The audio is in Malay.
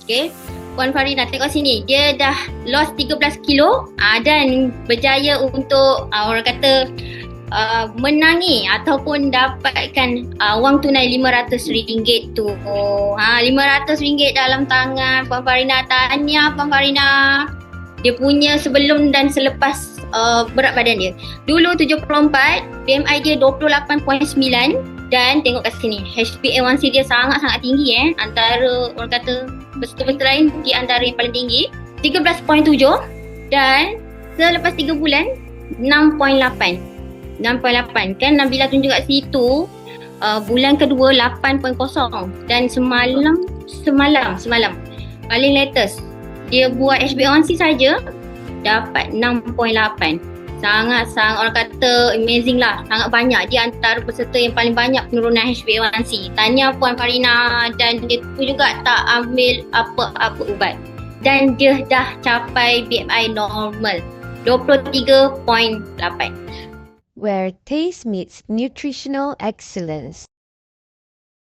Okay. Puan Farina tengok sini, dia dah lost 13 kilo dan berjaya untuk orang kata menangi ataupun dapatkan wang tunai RM500 tu. RM500 dalam tangan Puan Farina. Tahniah Puan Farina. Dia punya sebelum dan selepas berat badan dia. Dulu 74, BMI dia 28.9 dan tengok kat sini, HbA1c dia sangat-sangat tinggi antara orang kata peserta lain di antara yang paling tinggi 13.7 dan selepas 3 bulan 6.8 kan Nabila tunjuk kat situ bulan kedua 8.0 dan semalam paling latest dia buat HbA1c saja dapat 6.8. Sangat-sangat orang kata amazing lah. Sangat banyak. Dia antara peserta yang paling banyak penurunan HbA1c. Tanya Puan Farina dan dia tu juga tak ambil apa-apa ubat. Dan dia dah capai BMI normal 23.8. Where taste meets nutritional excellence.